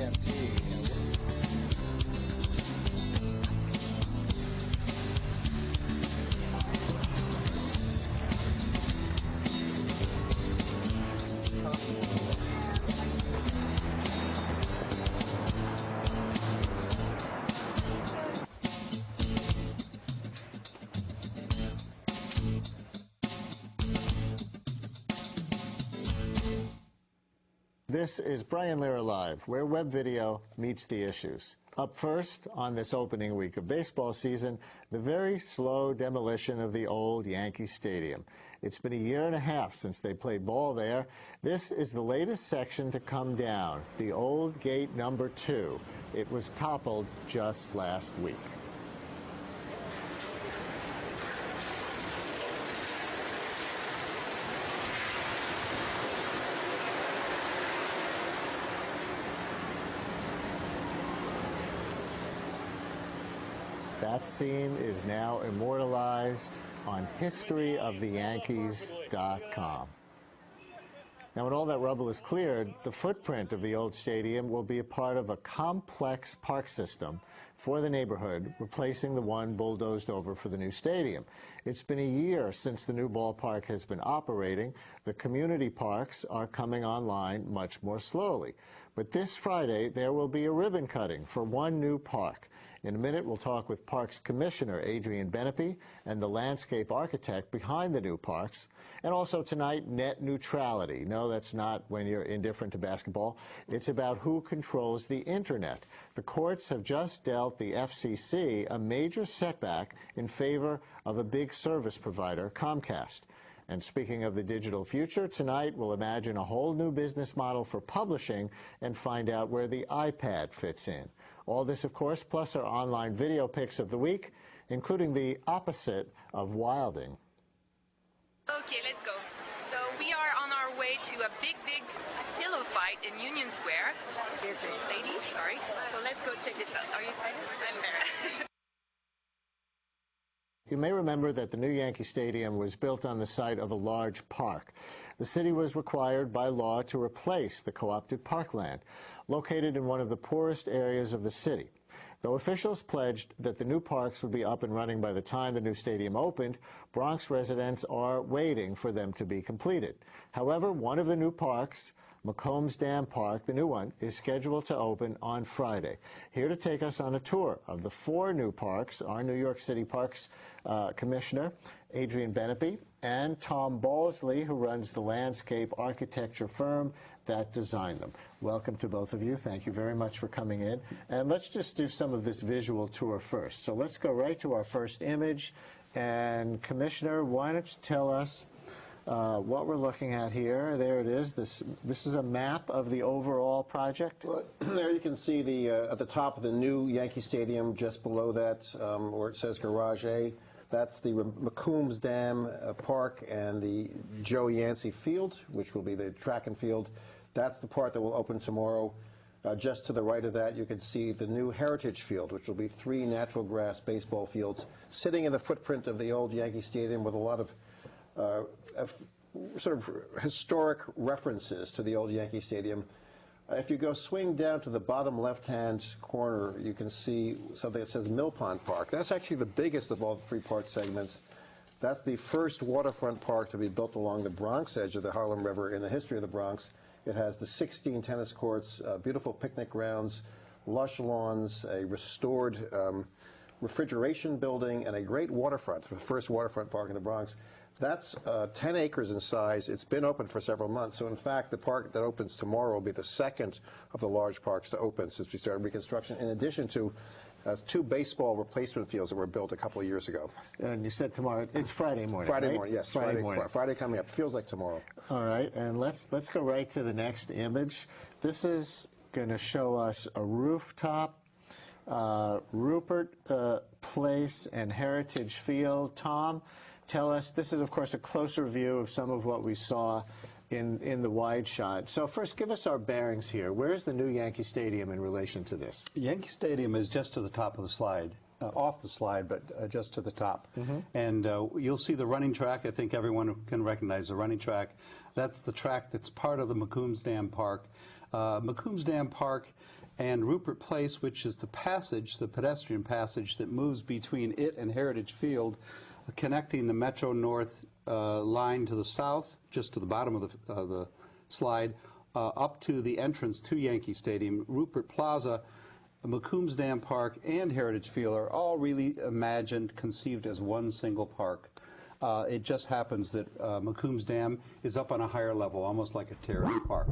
TMT. This is Brian Lehrer Live, where web video meets the issues. Up first, on this opening week of baseball season, the very slow demolition of the old Yankee Stadium. It's been a year and a half since they played ball there. This is the latest section to come down, the old gate number 2. It was toppled just last week. That scene is now immortalized on historyoftheyankees.com. Now, when all that rubble is cleared, the footprint of the old stadium will be a part of a complex park system for the neighborhood, replacing the one bulldozed over for the new stadium. It's been a year since the new ballpark has been operating. The community parks are coming online much more slowly. But this Friday, there will be a ribbon cutting for one new park. In a minute, we'll talk with Parks Commissioner Adrian Benepe and the landscape architect behind the new parks. And also tonight, net neutrality. No, that's not when you're indifferent to basketball. It's about who controls the internet. The courts have just dealt the FCC a major setback in favor of a big service provider, Comcast. And speaking of the digital future, tonight we'll imagine a whole new business model for publishing and find out where the iPad fits in. All this, of course, plus our online video picks of the week, including the opposite of wilding. Okay, let's go. So we are on our way to a big pillow fight in Union Square. Excuse me. Ladies, sorry. So let's go check this out. Are you excited? I'm there. You may remember that the new Yankee Stadium was built on the site of a large park. The city was required by law to replace the co-opted parkland, located in one of the poorest areas of the city. Though officials pledged that the new parks would be up and running by the time the new stadium opened, Bronx residents are waiting for them to be completed. However, one of the new parks, Macomb's Dam Park, the new one, is scheduled to open on Friday. Here to take us on a tour of the 4 new parks, our New York City Parks Commissioner, Adrian Benepe, and Tom Balsley, who runs the landscape architecture firm that designed them. Welcome to both of you. Thank you very much for coming in. And let's just do some of this visual tour first. So let's go right to our first image. And Commissioner, why don't you tell us what we're looking at here? There it is. This is a map of the overall project. Well, there you can see the at the top of the new Yankee Stadium, just below that, where it says Garage A. That's the Macomb's Dam Park and the Joe Yancey Field, which will be the track and field. That's the part that will open tomorrow. Just to the right of that, you can see the new Heritage Field, which will be 3 natural grass baseball fields sitting in the footprint of the old Yankee Stadium with a lot of sort of historic references to the old Yankee Stadium. If you go swing down to the bottom left-hand corner, you can see something that says Mill Pond Park. That's actually the biggest of all the 3 park segments. That's the first waterfront park to be built along the Bronx edge of the Harlem River in the history of the Bronx. It has the 16 tennis courts, beautiful picnic grounds, lush lawns, a restored refrigeration building, and a great waterfront, the first waterfront park in the Bronx. That's 10 acres in size. It's been open for several months. So, in fact, the park that opens tomorrow will be the second of the large parks to open since we started reconstruction, in addition to 2 baseball replacement fields that were built a couple of years ago. And you said tomorrow. It's Friday morning, Friday right? morning, yes. Friday morning. Friday coming up. Feels like tomorrow. All right. And let's go right to the next image. This is going to show us a rooftop, Rupert Place and Heritage Field. Tom, tell us, this is, of course, a closer view of some of what we saw in the wide shot. So first, give us our bearings here. Where's the new Yankee Stadium in relation to this? Yankee Stadium is just to the top of the slide, off the slide, but just to the top. Mm-hmm. And you'll see the running track. I think everyone can recognize the running track. That's the track that's part of the Macomb's Dam Park. Macomb's Dam Park and Rupert Place, which is the passage, the pedestrian passage that moves between it and Heritage Field, connecting the Metro North line to the south, just to the bottom of the slide, up to the entrance to Yankee Stadium. Rupert Plaza, Macomb's Dam Park, and Heritage Field are all really imagined, conceived as one single park. It just happens that Macomb's Dam is up on a higher level, almost like a terrace park.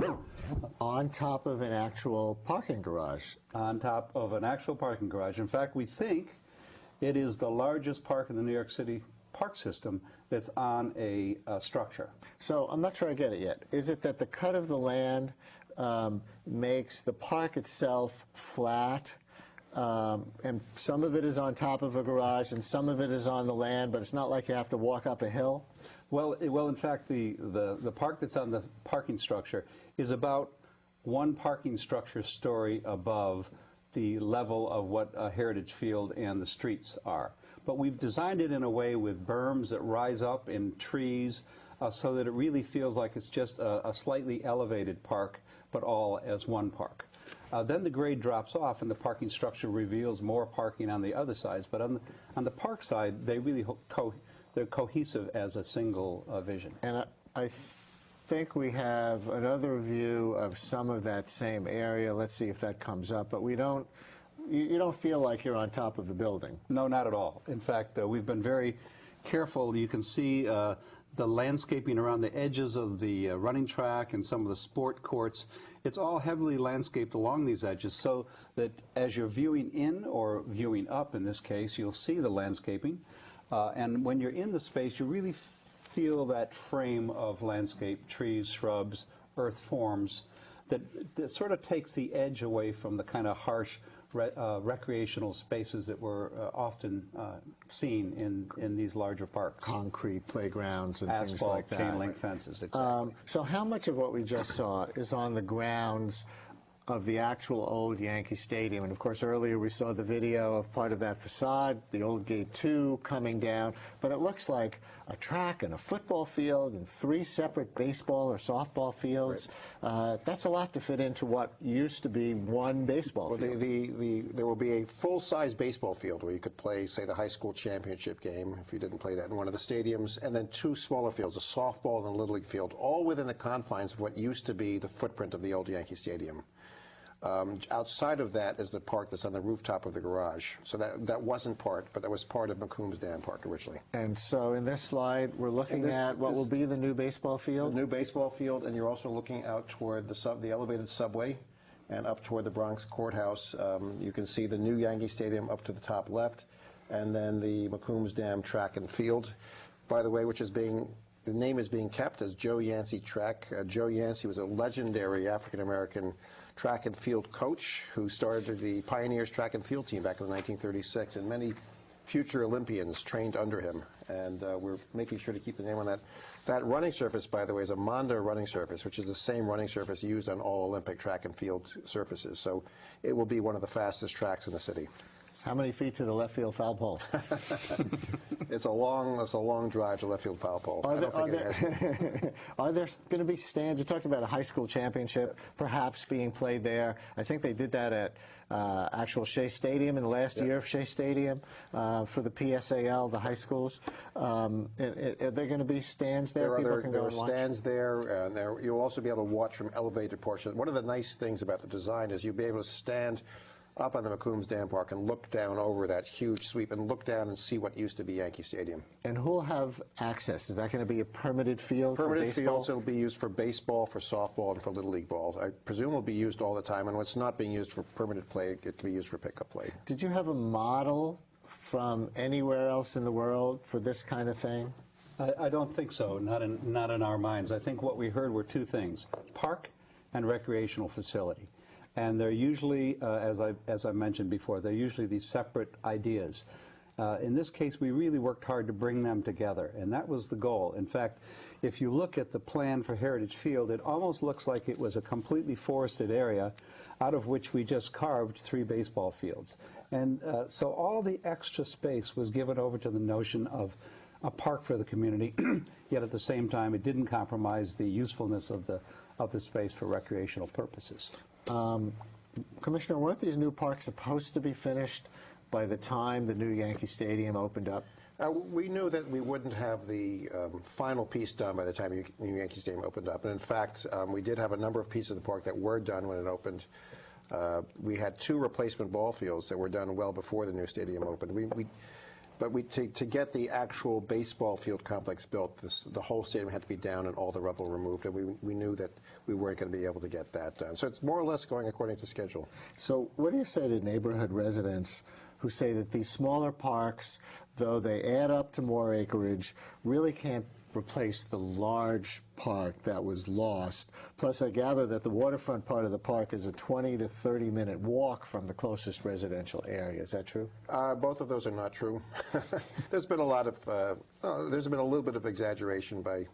On top of an actual parking garage. On top of an actual parking garage. In fact, we think it is the largest park in the New York City park system that's on a structure. So I'm not sure I get it yet. Is it that the cut of the land makes the park itself flat, and some of it is on top of a garage and some of it is on the land, but it's not like you have to walk up a hill? Well, in fact, the park that's on the parking structure is about one parking structure story above the level of what Heritage Field and the streets are. But we've designed it in a way with berms that rise up in trees so that it really feels like it's just a slightly elevated park, but all as one park. Then the grade drops off and the parking structure reveals more parking on the other sides. But on the park side, they really they're cohesive as a single vision. And I think we have another view of some of that same area. Let's see if that comes up. But we don't. You don't feel like you're on top of a building. No, not at all. In fact, we've been very careful. You can see the landscaping around the edges of the running track and some of the sport courts. It's all heavily landscaped along these edges so that as you're viewing in or viewing up, in this case, you'll see the landscaping. And when you're in the space, you really feel that frame of landscape, trees, shrubs, earth forms, that sort of takes the edge away from the kind of harsh recreational spaces that were often seen in these larger parks. Concrete playgrounds and asphalt, things like that. chain link fences, exactly. So how much of what we just saw is on the grounds of the actual old Yankee Stadium? And of course earlier we saw the video of part of that facade, the old Gate 2 coming down, but it looks like a track and a football field and 3 separate baseball or softball fields. Right. That's a lot to fit into what used to be one baseball field. There will be a full-size baseball field where you could play, say, the high school championship game, if you didn't play that in one of the stadiums, and then 2 smaller fields, a softball and a Little League field, all within the confines of what used to be the footprint of the old Yankee Stadium. Outside of that is the park that's on the rooftop of the garage. So that wasn't part, but that was part of Macomb's Dam Park originally. And so in this slide, we're looking at what will be the new baseball field? The new baseball field, and you're also looking out toward the elevated subway and up toward the Bronx Courthouse. You can see the new Yankee Stadium up to the top left, and then the Macomb's Dam Track and Field, by the way, the name is being kept as Joe Yancey Track. Joe Yancey was a legendary African-American track and field coach who started the Pioneers track and field team back in 1936, and many future Olympians trained under him. And we're making sure to keep the name on that. That running surface, by the way, is a Mondo running surface, which is the same running surface used on all Olympic track and field surfaces. So it will be one of the fastest tracks in the city. How many feet to the left field foul pole? It's a long drive to left field foul pole. Are there going to be stands? You talked about a high school championship perhaps being played there. I think they did that at actual Shea Stadium in the last year of Shea Stadium for the PSAL, the high schools. Are there going to be stands there? There are stands there, and you'll also be able to watch from elevated portions. One of the nice things about the design is you'll be able to stand up on the Macomb's Dam Park and look down over that huge sweep and look down and see what used to be Yankee Stadium. And who will have access? Is that going to be a permitted field for baseball? Permitted fields. It'll be used for baseball, for softball, and for Little League ball. I presume it'll be used all the time, and when it's not being used for permitted play, it can be used for pickup play. Did you have a model from anywhere else in the world for this kind of thing? I don't think so, not in our minds. I think what we heard were 2 things, park and recreational facility. And they're usually, as I mentioned before, they're usually these separate ideas. In this case, we really worked hard to bring them together, and that was the goal. In fact, if you look at the plan for Heritage Field, it almost looks like it was a completely forested area out of which we just carved 3 baseball fields. And so all the extra space was given over to the notion of a park for the community, yet at the same time it didn't compromise the usefulness of of the space for recreational purposes. Commissioner, weren't these new parks supposed to be finished by the time the new Yankee Stadium opened up? We knew that we wouldn't have the final piece done by the time new Yankee Stadium opened up. And in fact, we did have a number of pieces of the park that were done when it opened. We had 2 replacement ball fields that were done well before the new stadium opened. To get the actual baseball field complex built, the whole stadium had to be down and all the rubble removed, and we knew that we weren't going to be able to get that done. So it's more or less going according to schedule. So what do you say to neighborhood residents who say that these smaller parks, though they add up to more acreage, really can't replace the large park that was lost? Plus, I gather that the waterfront part of the park is a 20 to 30-minute walk from the closest residential area. Is that true? Both of those are not true. There's been a lot of, there's been a little bit of exaggeration by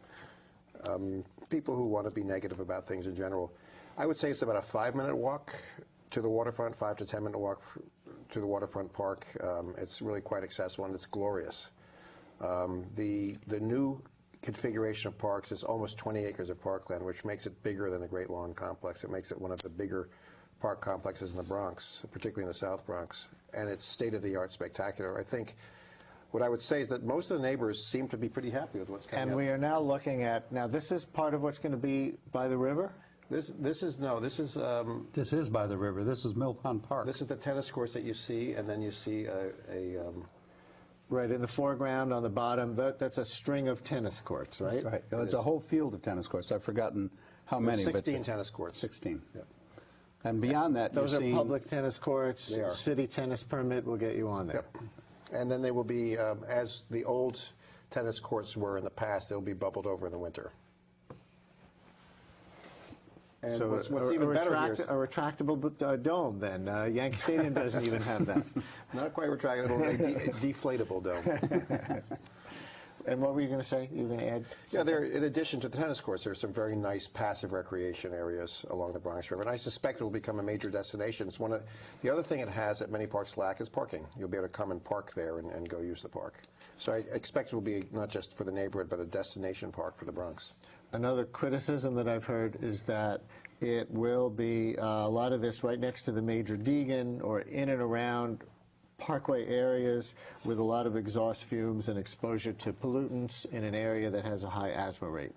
people who want to be negative about things in general. I would say it's about a 5-minute walk to the waterfront, 5 to 10-minute walk to the waterfront park. It's really quite accessible and it's glorious. The new configuration of parks is almost 20 acres of parkland, which makes it bigger than the Great Lawn Complex. It makes it one of the bigger park complexes in the Bronx, particularly in the South Bronx, and it's state-of-the-art spectacular. I think what I would say is that most of the neighbors seem to be pretty happy with what's coming up. And we are now looking at, now this is part of what's going to be by the river? This is This is by the river. This is Mill Pond Park. this is the tennis courts that you see, and then you see Right, in the foreground on the bottom, that's a string of tennis courts, right? That's right. It's a whole field of tennis courts. I've forgotten how many. 16 tennis courts. 16. Yep. And beyond that, Those are you're seeing public tennis courts. They are. City tennis permit will get you on there. Yep. And then they will be, as the old tennis courts were in the past, they'll be bubbled over in the winter. And So what's even better here is a retractable dome, then. Yankee Stadium doesn't even have that. not quite retractable, a deflatable dome. And what were you going to say? You were going to add Yeah, in addition to the tennis courts, there are some very nice passive recreation areas along the Bronx River, and I suspect it will become a major destination. It's the other thing it has that many parks lack is parking. You'll be able to come and park there and go use the park. So I expect it will be not just for the neighborhood, but a destination park for the Bronx. Another criticism that I've heard is that it will be a lot of this right next to the major Deegan or in and around parkway areas with a lot of exhaust fumes and exposure to pollutants in an area that has a high asthma rate.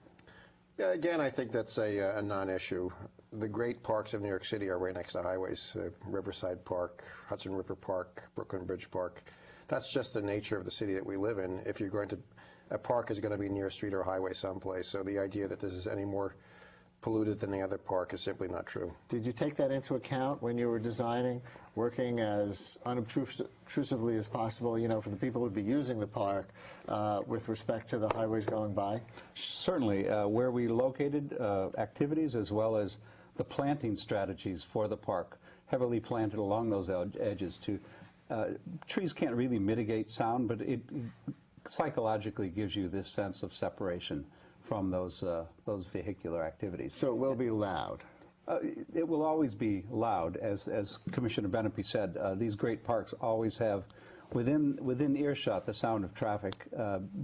Yeah, again, I think that's a non-issue. The great parks of New York City are right next to highways. Riverside Park, Hudson River Park, Brooklyn Bridge Park. That's just the nature of the city that we live in. If you're going to, a park is going to be near a street or a highway someplace. So the idea that this is any more polluted than the other park is simply not true. Did you take that into account when you were designing, working as unobtrusively as possible, you know, for the people who would be using the park with respect to the highways going by? Certainly, where we located activities as well as the planting strategies for the park, heavily planted along those edges. Trees can't really mitigate sound, but it psychologically gives you this sense of separation from those vehicular activities. So it will be loud. It will always be loud, as Commissioner Benepe said. These great parks always have within earshot the sound of traffic,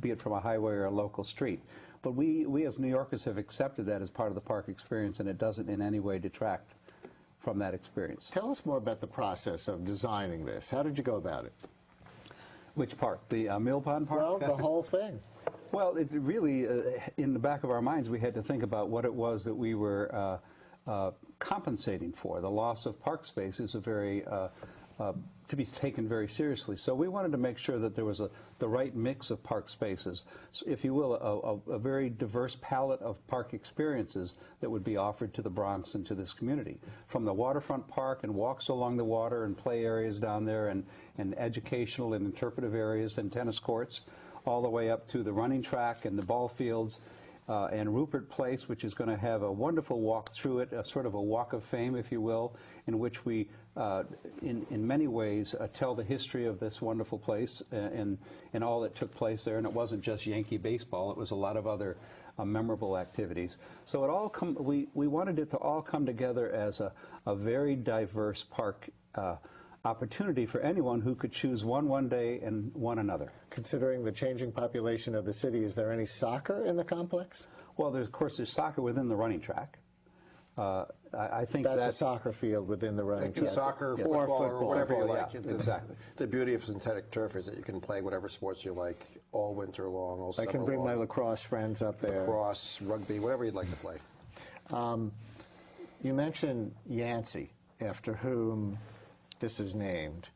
be it from a highway or a local street. But we as New Yorkers have accepted that as part of the park experience, and it doesn't in any way detract from that experience. Tell us more about the process of designing this. How did you go about it? Which park? The Mill Pond Park? Well, the whole thing. Well, it really, in the back of our minds, we had to think about what it was that we were compensating for. The loss of park space is a very, to be taken very seriously. So we wanted to make sure that there was the right mix of park spaces, so, if you will, a very diverse palette of park experiences that would be offered to the Bronx and to this community. From the waterfront park and walks along the water and play areas down there and educational and interpretive areas and tennis courts, all the way up to the running track and the ball fields, and Rupert Place, which is going to have a wonderful walk through it, a sort of a walk of fame, if you will, in which we, in many ways, tell the history of this wonderful place and all that took place there. And it wasn't just Yankee baseball; it was a lot of other memorable activities. So it all we wanted it to all come together as a very diverse park opportunity for anyone who could choose one day and one another. Considering the changing population of the city, is there any soccer in the complex? Well, of course, there's soccer within the running track. I think That's that a soccer field within the running track. Soccer, Or football, or whatever you like. Yeah, exactly. The beauty of synthetic turf is that you can play whatever sports you like all winter long, all I summer can bring my long. lacrosse friends up there. Lacrosse, rugby, whatever you'd like to play. You mentioned Yancey, after whom this is named.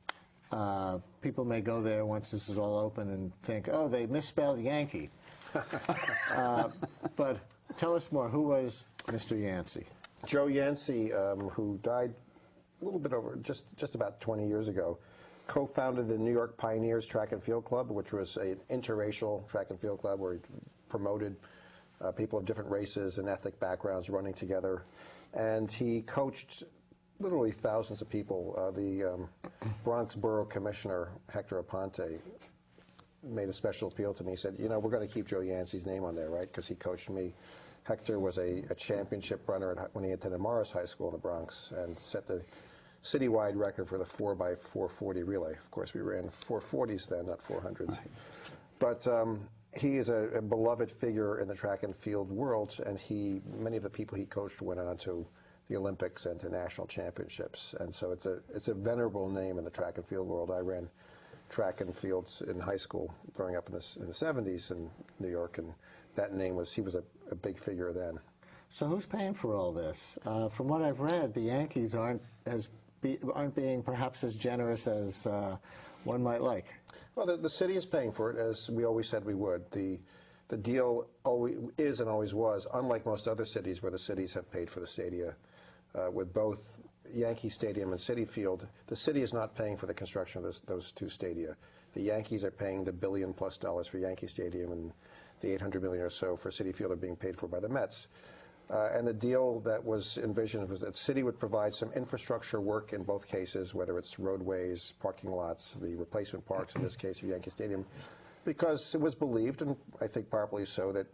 People may go there once this is all open and think, oh, they misspelled Yankee. But tell us more. Who was Mr. Yancey? Joe Yancey, who died a little bit over, just about 20 years ago, co-founded the New York Pioneers Track and Field Club, which was an interracial track and field club where he promoted people of different races and ethnic backgrounds running together. And he coached literally thousands of people. The Bronx Borough Commissioner, Hector Aponte, made a special appeal to me. He said, you know, we're going to keep Joe Yancey's name on there, right, because he coached me. Hector was a championship runner when he attended Morris High School in the Bronx and set the citywide record for the 4x440 relay. Of course, we ran 440s then, not 400s. Right. But he is a beloved figure in the track and field world, and many of the people he coached went on to the Olympics and to national championships. And so it's a venerable name in the track and field world. I ran track and fields in high school growing up in the 70s in New York, and that name he was a big figure then. So who's paying for all this? From what I've read, the Yankees aren't being perhaps as generous as one might like. Well, the city is paying for it, as we always said we would. The deal always is and always was, unlike most other cities where the cities have paid for the stadia, with both Yankee Stadium and Citi Field, the city is not paying for the construction of those two stadia. The Yankees are paying the $1 billion+ for Yankee Stadium, and the $800 million or so for Citi Field are being paid for by the Mets. And the deal that was envisioned was that Citi would provide some infrastructure work in both cases, whether it's roadways, parking lots, the replacement parks, in this case of Yankee Stadium, because it was believed, and I think properly so, that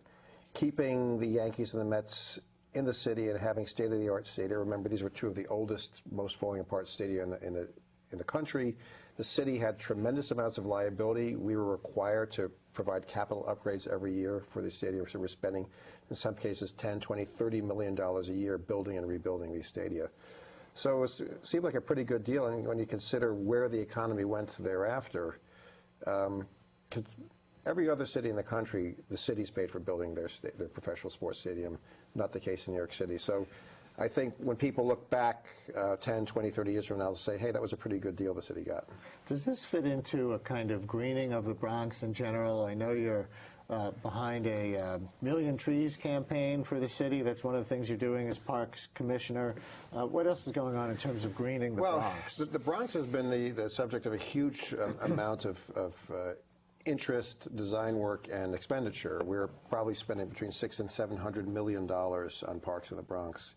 keeping the Yankees and the Mets in the city and having state-of-the-art stadia. Remember, these were two of the oldest, most falling apart stadia in the country. The city had tremendous amounts of liability. We were required to provide capital upgrades every year for the stadium, so we're spending, in some cases, $10, $20, $30 million a year building and rebuilding these stadia. So it seemed like a pretty good deal, and when you consider where the economy went thereafter, every other city in the country, the cities paid for building their professional sports stadium, not the case in New York City. So I think when people look back 10, 20, 30 years from now, they'll say, hey, that was a pretty good deal the city got. Does this fit into a kind of greening of the Bronx in general? I know you're behind a Million Trees campaign for the city. That's one of the things you're doing as Parks Commissioner. What else is going on in terms of greening the Bronx? Well, the Bronx has been the subject of a huge amount of interest, design work, and expenditure. We're probably spending between $600 and $700 million on parks in the Bronx.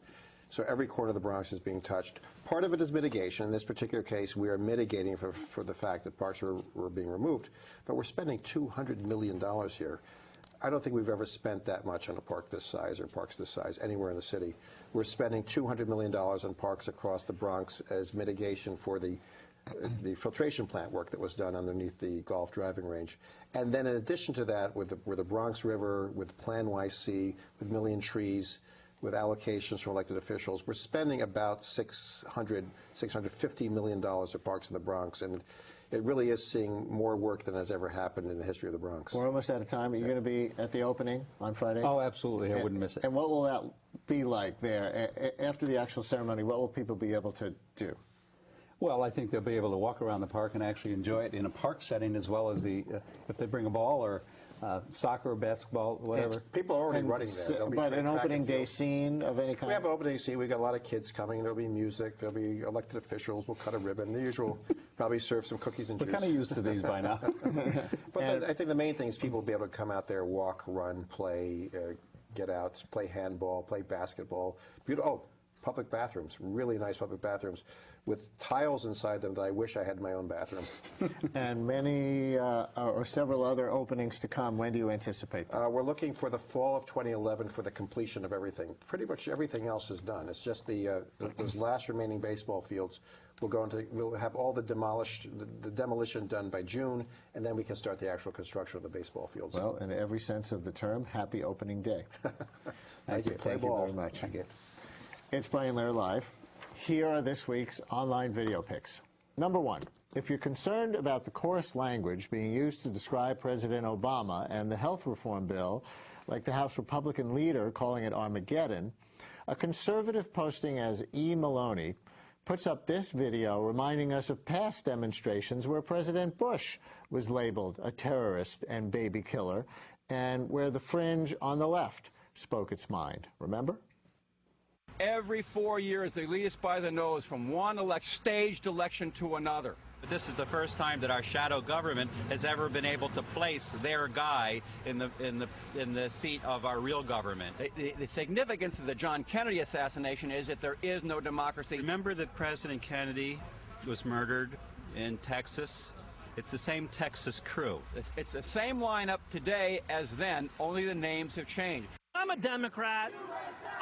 So every corner of the Bronx is being touched. Part of it is mitigation. In this particular case, we are mitigating for the fact that parks were being removed. But we're spending $200 million here. I don't think we've ever spent that much on a park this size or parks this size anywhere in the city. We're spending $200 million on parks across the Bronx as mitigation for the filtration plant work that was done underneath the golf driving range. And then in addition to that, with the Bronx River, with Plan YC, with Million Trees, with allocations from elected officials, we're spending about $650 million of parks in the Bronx, and it really is seeing more work than has ever happened in the history of the Bronx. We're almost out of time. Are you going to be at the opening on Friday? Oh, absolutely. I wouldn't miss it. And what will that be like there? After the actual ceremony, what will people be able to do? Well, I think they'll be able to walk around the park and actually enjoy it in a park setting, as well as if they bring a ball or soccer or basketball, whatever. People are already running there. But an opening day scene of any kind? We have an opening day scene. We've got a lot of kids coming. There'll be music. There'll be elected officials. We'll cut a ribbon. The usual, probably serve some cookies and juice. We're kind of used to these by now. But I think the main thing is people will be able to come out there, walk, run, play, get out, play handball, play basketball. Oh, public bathrooms, really nice public bathrooms with tiles inside them that I wish I had in my own bathroom. And many or several other openings to come. When do you anticipate that? We're looking for the fall of 2011 for the completion of everything. Pretty much everything else is done. It's just those last remaining baseball fields. We'll have all the demolition done by June, and then we can start the actual construction of the baseball fields. Well, in every sense of the term, happy opening day. Thank you. Thank you very much. Thank you. It's Brian Lehrer Live. Here are this week's online video picks. Number one, if you're concerned about the coarse language being used to describe President Obama and the health reform bill, like the House Republican leader calling it Armageddon, a conservative posting as E. Maloney puts up this video reminding us of past demonstrations where President Bush was labeled a terrorist and baby killer, and where the fringe on the left spoke its mind. Remember? Every 4 years, they lead us by the nose from one staged election to another. But this is the first time that our shadow government has ever been able to place their guy in the seat of our real government. The significance of the John Kennedy assassination is that there is no democracy. Remember that President Kennedy was murdered in Texas? It's the same Texas crew. It's the same lineup today as then, only the names have changed. I'm a Democrat.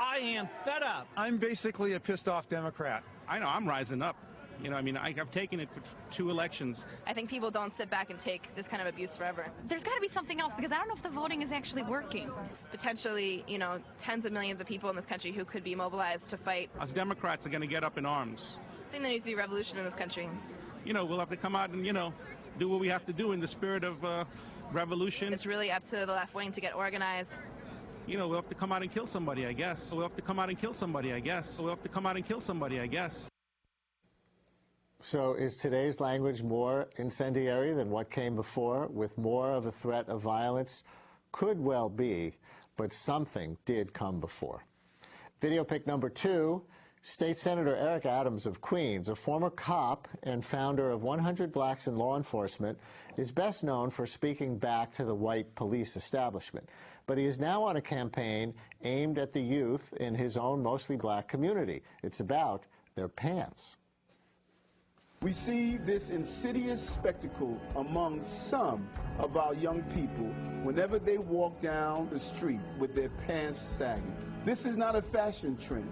I am fed up. I'm basically a pissed off Democrat. I know, I'm rising up. You know, I mean, I've taken it for 2 elections. I think people don't sit back and take this kind of abuse forever. There's got to be something else, because I don't know if the voting is actually working. Potentially, you know, tens of millions of people in this country who could be mobilized to fight. Us Democrats are going to get up in arms. I think there needs to be revolution in this country. You know, we'll have to come out and, you know, do what we have to do in the spirit of revolution. It's really up to the left wing to get organized. You know, we'll have to come out and kill somebody, I guess. We'll have to come out and kill somebody, I guess. We'll have to come out and kill somebody, I guess. So is today's language more incendiary than what came before, with more of a threat of violence? Could well be, but something did come before. Video pick number 2, State Senator Eric Adams of Queens, a former cop and founder of 100 Blacks in Law Enforcement, is best known for speaking back to the white police establishment. But he is now on a campaign aimed at the youth in his own mostly black community. It's about their pants. We see this insidious spectacle among some of our young people whenever they walk down the street with their pants sagging. This is not a fashion trend.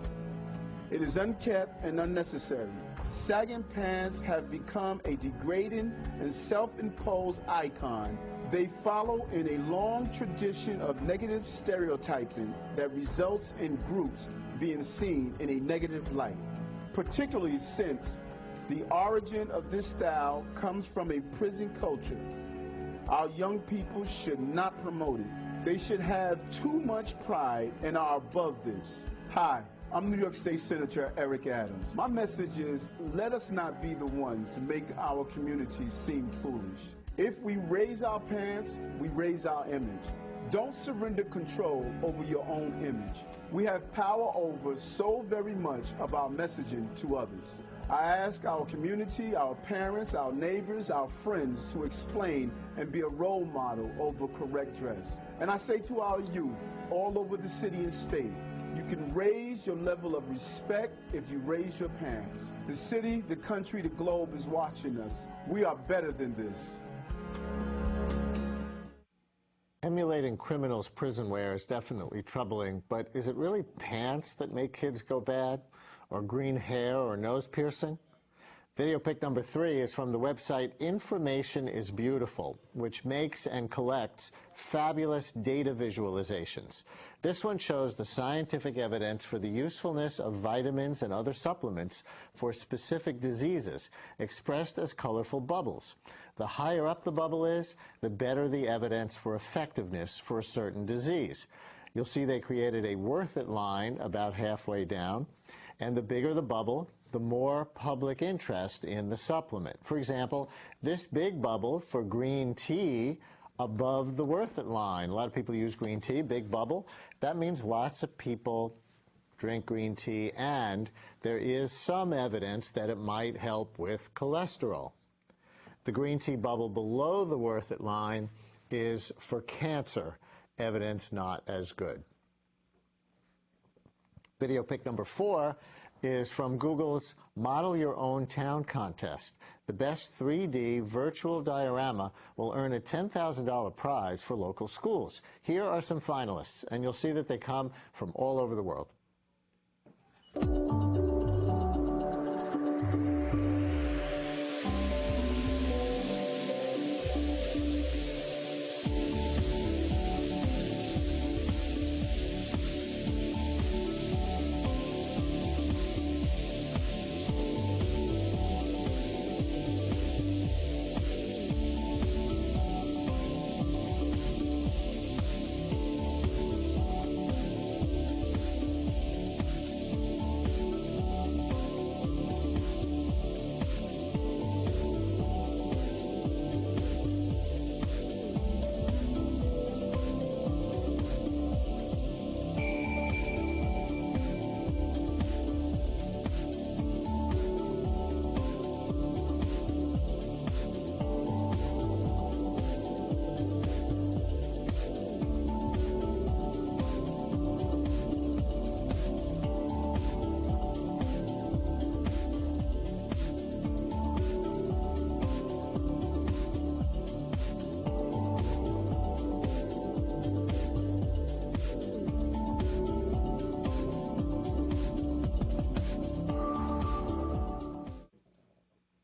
It is unkept and unnecessary. Sagging pants have become a degrading and self-imposed icon. They follow in a long tradition of negative stereotyping that results in groups being seen in a negative light, particularly since the origin of this style comes from a prison culture. Our young people should not promote it. They should have too much pride and are above this. Hi, I'm New York State Senator Eric Adams. My message is, let us not be the ones to make our community seem foolish. If we raise our pants, we raise our image. Don't surrender control over your own image. We have power over so very much of our messaging to others. I ask our community, our parents, our neighbors, our friends to explain and be a role model over correct dress. And I say to our youth all over the city and state, you can raise your level of respect if you raise your pants. The city, the country, the globe is watching us. We are better than this. Emulating criminals' prison wear is definitely troubling, but is it really pants that make kids go bad? Or green hair or nose piercing? Video pick number 3 is from the website Information is Beautiful, which makes and collects fabulous data visualizations. This one shows the scientific evidence for the usefulness of vitamins and other supplements for specific diseases, expressed as colorful bubbles. The higher up the bubble is, the better the evidence for effectiveness for a certain disease. You'll see they created a worth it line about halfway down, and the bigger the bubble, the more public interest in the supplement. For example, this big bubble for green tea above the worth it line. A lot of people use green tea, big bubble. That means lots of people drink green tea, and there is some evidence that it might help with cholesterol. The green tea bubble below the worth it line is for cancer, evidence not as good. Video pick number 4 is from Google's Model Your Own Town contest. The best 3D virtual diorama will earn a $10,000 prize for local schools. Here are some finalists, and you'll see that they come from all over the world.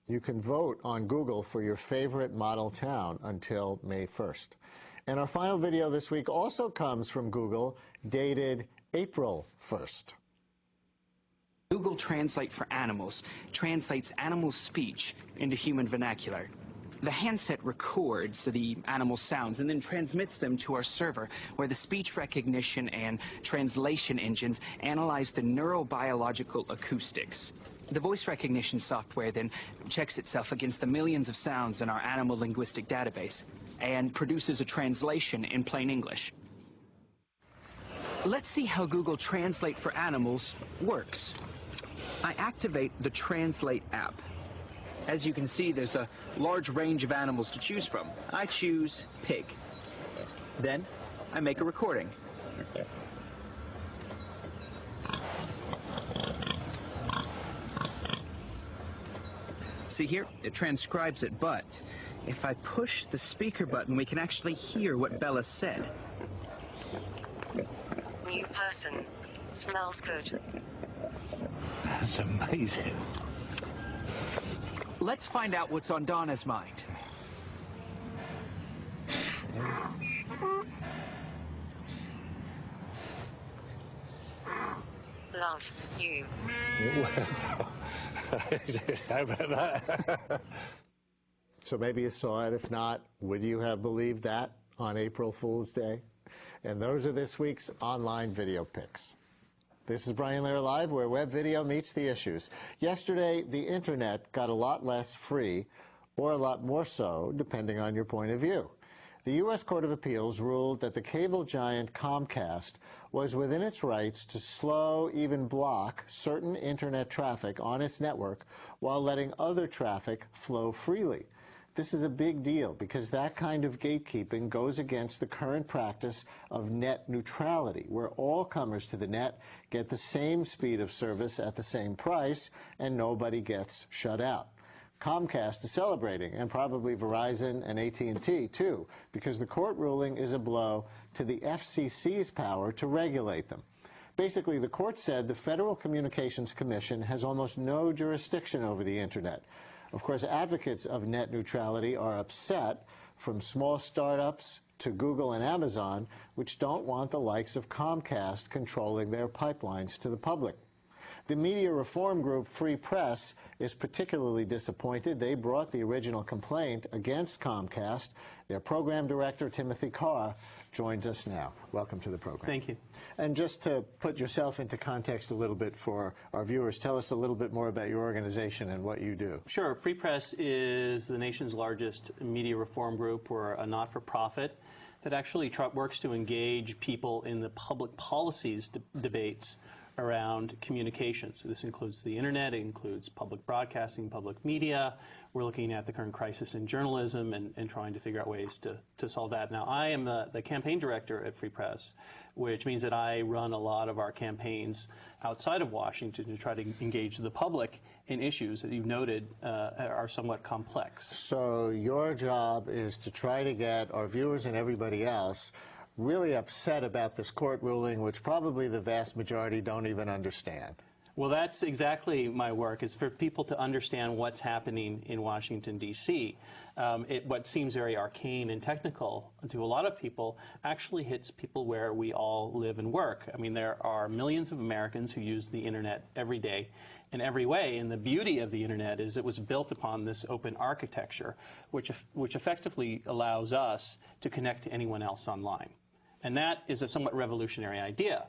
You can vote on Google for your favorite model town until May 1st. And our final video this week also comes from Google, dated April 1st. Google Translate for Animals translates animal speech into human vernacular. The handset records the animal sounds and then transmits them to our server, where the speech recognition and translation engines analyze the neurobiological acoustics. The voice recognition software then checks itself against the millions of sounds in our animal linguistic database and produces a translation in plain English. Let's see how Google Translate for Animals works. I activate the Translate app. As you can see, there's a large range of animals to choose from. I choose pig. Then I make a recording. See here, it transcribes it, but if I push the speaker button, we can actually hear what Bella said. New person. Smells good. That's amazing. Let's find out what's on Donna's mind. Love you. How about that? So maybe you saw it. If not, would you have believed that on April Fool's Day? And those are this week's online video picks. This is Brian Lehrer Live, where web video meets the issues. Yesterday, the internet got a lot less free, or a lot more so, depending on your point of view. The U.S. Court of Appeals ruled that the cable giant Comcast was within its rights to slow, even block, certain internet traffic on its network while letting other traffic flow freely. This is a big deal because that kind of gatekeeping goes against the current practice of net neutrality, where all comers to the net get the same speed of service at the same price and nobody gets shut out. Comcast is celebrating, and probably Verizon and AT&T too, because the court ruling is a blow to the FCC's power to regulate them. Basically, the court said the Federal Communications Commission has almost no jurisdiction over the internet. Of course, advocates of net neutrality are upset, from small startups to Google and Amazon, which don't want the likes of Comcast controlling their pipelines to the public. The media reform group Free Press is particularly disappointed. They brought the original complaint against Comcast. Their program director, Timothy Carr, joins us now. Welcome to the program. Thank you. And just to put yourself into context a little bit for our viewers, tell us a little bit more about your organization and what you do. Sure. Free Press is the nation's largest media reform group. We're a not-for-profit that actually works to engage people in the public policies debates around communications. So this includes the internet, it includes public broadcasting, public media. We're looking at the current crisis in journalism and trying to figure out ways to solve that. Now, I am the campaign director at Free Press, which means that I run a lot of our campaigns outside of Washington to try to engage the public in issues that you've noted are somewhat complex. So your job is to try to get our viewers and everybody else really upset about this court ruling, which probably the vast majority don't even understand. Well, that's exactly my work, is for people to understand what's happening in Washington, D.C. What seems very arcane and technical to a lot of people actually hits people where we all live and work. I mean, there are millions of Americans who use the internet every day in every way, and the beauty of the internet is it was built upon this open architecture, which effectively allows us to connect to anyone else online. And that is a somewhat revolutionary idea.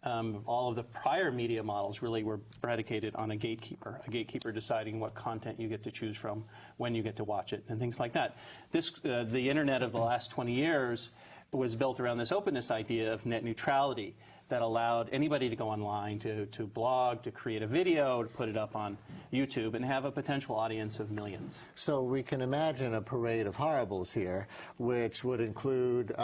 All of the prior media models really were predicated on a gatekeeper deciding what content you get to choose from, when you get to watch it, and things like that. The internet of the last 20 years was built around this openness idea of net neutrality that allowed anybody to go online, to blog, to create a video, to put it up on YouTube, and have a potential audience of millions. So we can imagine a parade of horribles here, which would include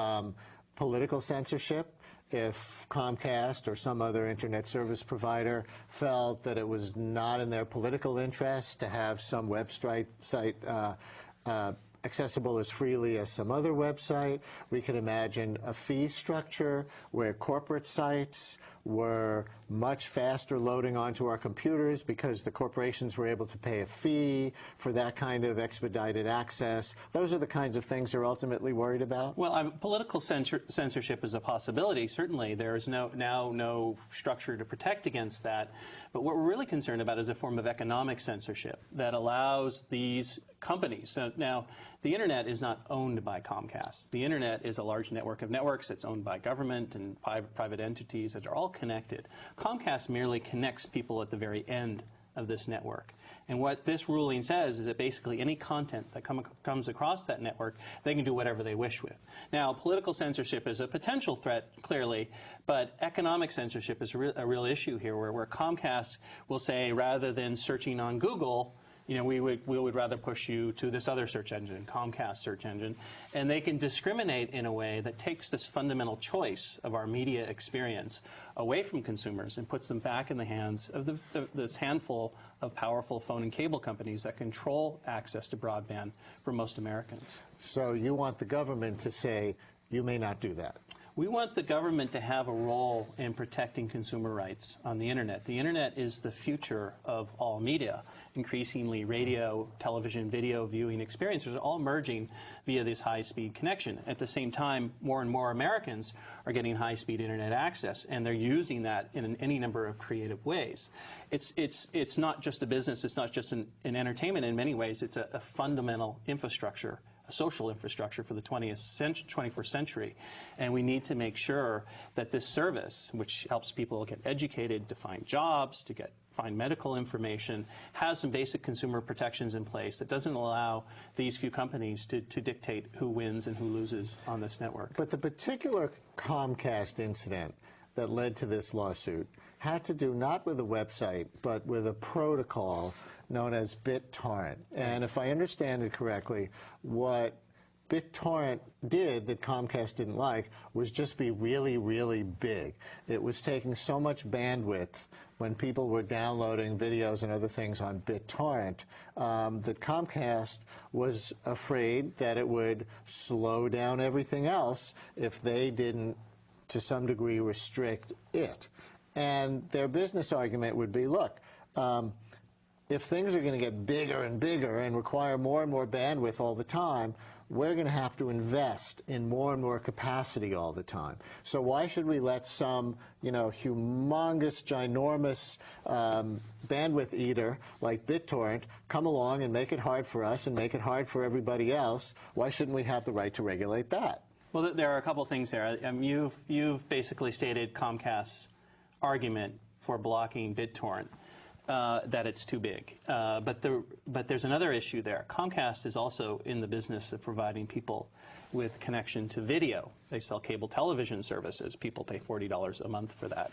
political censorship. If Comcast or some other internet service provider felt that it was not in their political interest to have some website accessible as freely as some other website. We can imagine a fee structure where corporate sites were much faster loading onto our computers because the corporations were able to pay a fee for that kind of expedited access. Those are the kinds of things they're ultimately worried about? Well, political censorship is a possibility. Certainly, there is no structure to protect against that. But what we're really concerned about is a form of economic censorship that allows these companies. So now, the Internet is not owned by Comcast. The Internet is a large network of networks that's owned by government and private entities that are all connected. Comcast merely connects people at the very end of this network. And what this ruling says is that basically any content that comes across that network, they can do whatever they wish with. Now, political censorship is a potential threat, clearly, but economic censorship is a real issue here, where Comcast will say, rather than searching on Google, you know, we would rather push you to this other search engine, Comcast search engine, and they can discriminate in a way that takes this fundamental choice of our media experience away from consumers and puts them back in the hands of this handful of powerful phone and cable companies that control access to broadband for most Americans. So you want the government to say, you may not do that? We want the government to have a role in protecting consumer rights on the Internet. The Internet is the future of all media. Increasingly, radio, television, video viewing experiences are all merging via this high-speed connection. At the same time, more and more Americans are getting high-speed Internet access, and they're using that in any number of creative ways. It's not just a business. It's not just an entertainment. In many ways, it's a fundamental infrastructure, a social infrastructure for the 21st century. And we need to make sure that this service, which helps people get educated, to find jobs, to find medical information, has some basic consumer protections in place that doesn't allow these few companies to dictate who wins and who loses on this network. But the particular Comcast incident that led to this lawsuit had to do not with a website, but with a protocol known as BitTorrent. And if I understand it correctly, what BitTorrent did that Comcast didn't like was just be really, really big. It was taking so much bandwidth when people were downloading videos and other things on BitTorrent that Comcast was afraid that it would slow down everything else if they didn't, to some degree, restrict it. And their business argument would be, look, if things are going to get bigger and bigger and require more and more bandwidth all the time, we're going to have to invest in more and more capacity all the time. So why should we let some, you know, humongous, ginormous bandwidth eater like BitTorrent come along and make it hard for us and make it hard for everybody else? Why shouldn't we have the right to regulate that? Well, there are a couple of things there. You've basically stated Comcast's argument for blocking BitTorrent. That it's too big. But there's another issue there. Comcast is also in the business of providing people with connection to video. They sell cable television services. People pay $40 a month for that.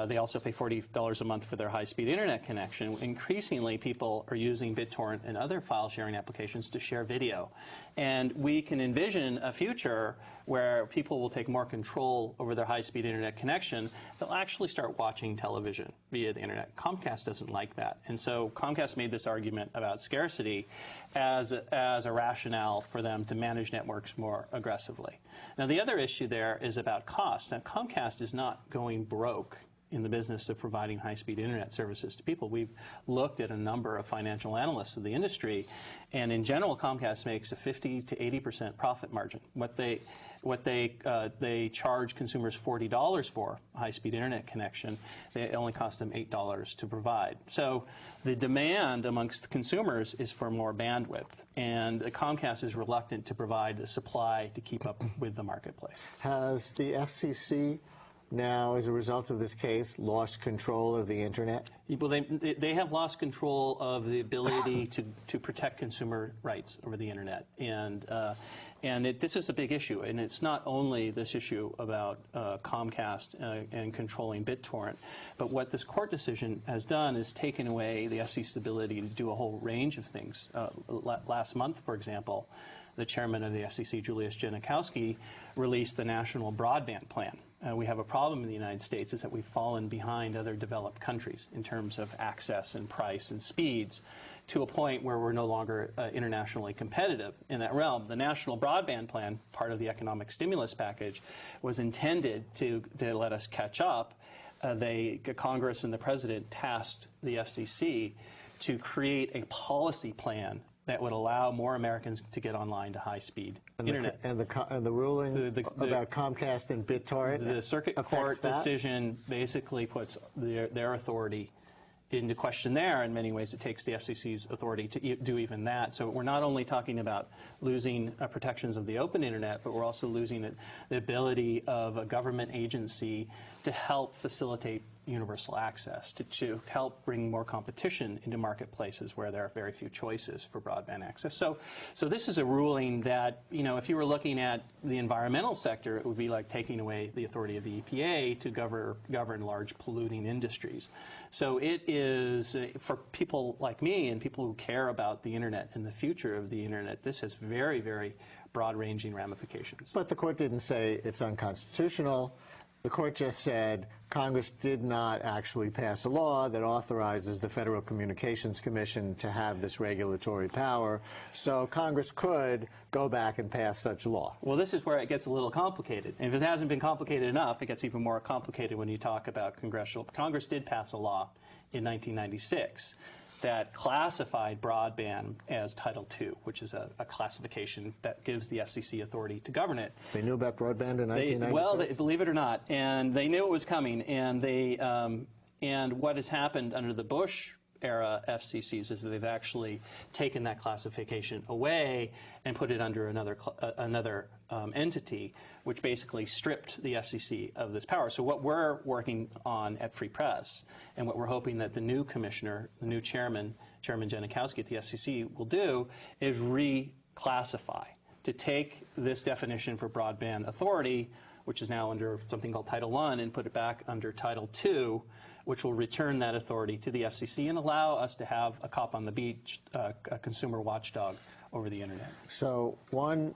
They also pay $40 a month for their high-speed Internet connection. Increasingly, people are using BitTorrent and other file-sharing applications to share video. And we can envision a future where people will take more control over their high-speed Internet connection. They'll actually start watching television via the Internet. Comcast doesn't like that. And so Comcast made this argument about scarcity as a rationale for them to manage networks more aggressively. Now, the other issue there is about cost. Now, Comcast is not going broke in the business of providing high-speed Internet services to people. We've looked at a number of financial analysts of the industry, and in general, Comcast makes a 50 to 80% profit margin. What they charge consumers $40 for a high-speed Internet connection, it only costs them $8 to provide. So the demand amongst consumers is for more bandwidth, and Comcast is reluctant to provide the supply to keep up with the marketplace. Has the FCC now, as a result of this case, lost control of the Internet? Well, they have lost control of the ability to protect consumer rights over the Internet. And this is a big issue, and it's not only this issue about Comcast and controlling BitTorrent, but what this court decision has done is taken away the FCC's ability to do a whole range of things. Last month, for example, the chairman of the FCC, Julius Genachowski, released the National Broadband Plan. we have a problem in the United States is that we've fallen behind other developed countries in terms of access and price and speeds to a point where we're no longer internationally competitive in that realm. The National Broadband Plan, part of the economic stimulus package, was intended to let us catch up. Congress and the President tasked the FCC to create a policy plan that would allow more Americans to get online to high-speed internet. And the ruling about Comcast and BitTorrent? The Circuit Court decision basically puts their authority into question there. In many ways, it takes the FCC's authority to do even that. So we're not only talking about losing protections of the open internet, but we're also losing the ability of a government agency to help facilitate universal access, to help bring more competition into marketplaces where there are very few choices for broadband access. So this is a ruling that, you know, if you were looking at the environmental sector, it would be like taking away the authority of the EPA to govern large polluting industries. So it is, for people like me and people who care about the internet and the future of the internet, this has very, very broad-ranging ramifications. But the court didn't say it's unconstitutional. The court just said Congress did not actually pass a law that authorizes the Federal Communications Commission to have this regulatory power, so Congress could go back and pass such a law. Well, this is where it gets a little complicated. And if it hasn't been complicated enough, it gets even more complicated when you talk about Congress did pass a law in 1996 that classified broadband as Title II, which is a classification that gives the FCC authority to govern it. They knew about broadband in 1996? Well, believe it or not, and they knew it was coming. And and what has happened under the Bush era FCCs is that they've actually taken that classification away and put it under another entity, which basically stripped the FCC of this power. So what we're working on at Free Press, and what we're hoping that the new commissioner, the new Chairman Janikowski at the FCC will do, is reclassify, to take this definition for broadband authority, which is now under something called Title I, and put it back under Title II, which will return that authority to the FCC and allow us to have a cop on the beach, a consumer watchdog over the internet. So one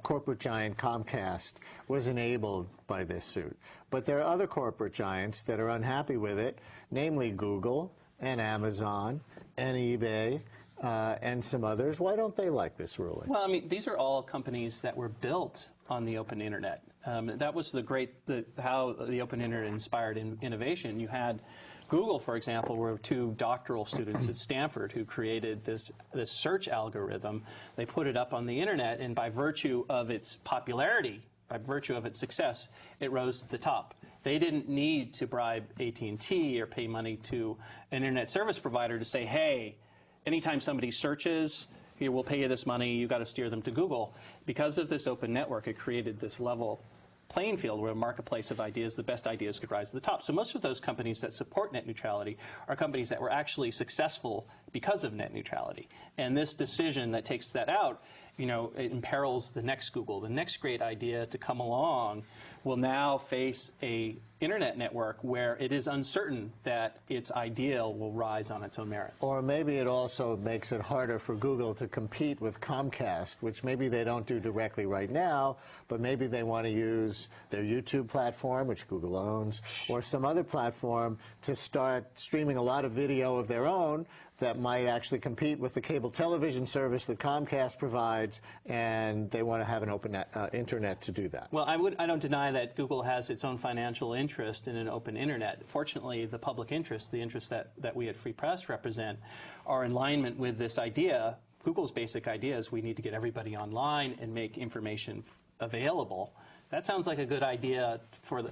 corporate giant, Comcast, was enabled by this suit. But there are other corporate giants that are unhappy with it, namely Google and Amazon and eBay and some others. Why don't they like this ruling? Well, I mean, these are all companies that were built on the open internet. That was how the open internet inspired innovation. You had Google, for example, were two doctoral students at Stanford who created this search algorithm. They put it up on the internet, and by virtue of its popularity, by virtue of its success, it rose to the top. They didn't need to bribe AT&T or pay money to an internet service provider to say, hey, anytime somebody searches, here, we'll pay you this money, you've got to steer them to Google. Because of this open network, it created this level playing field where a marketplace of ideas, the best ideas could rise to the top. So most of those companies that support net neutrality are companies that were actually successful because of net neutrality. And this decision that takes that out, you know, it imperils the next Google. The next great idea to come along will now face a internet network where it is uncertain that its ideal will rise on its own merits. Or maybe it also makes it harder for Google to compete with Comcast, which maybe they don't do directly right now, but maybe they want to use their YouTube platform, which Google owns, or some other platform to start streaming a lot of video of their own that might actually compete with the cable television service that Comcast provides, and they want to have an open internet to do that. Well, I don't deny that Google has its own financial interest in an open internet. Fortunately, the public interest, the interests that we at Free Press represent, are in alignment with this idea. Google's basic idea is we need to get everybody online and make information available. That sounds like a good idea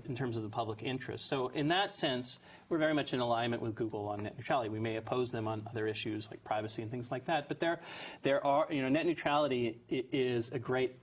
in terms of the public interest. So in that sense, we're very much in alignment with Google on net neutrality. We may oppose them on other issues like privacy and things like that, but there are, you know, net neutrality is a great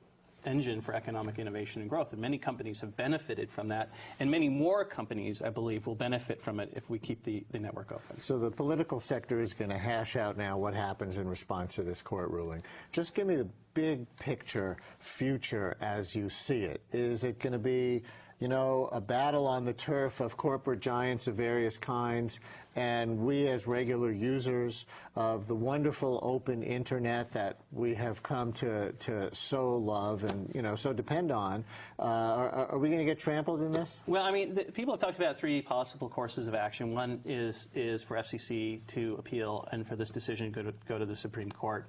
engine for economic innovation and growth, and many companies have benefited from that, and many more companies, I believe, will benefit from it if we keep the network open. So the political sector is going to hash out now what happens in response to this court ruling. Just give me the big picture future as you see it. Is it going to be, you know, a battle on the turf of corporate giants of various kinds and we as regular users of the wonderful open internet that we have come to so love and, you know, so depend on, are we going to get trampled in this? Well, I mean, people have talked about 3 possible courses of action. One is for FCC to appeal and for this decision to go to the Supreme Court.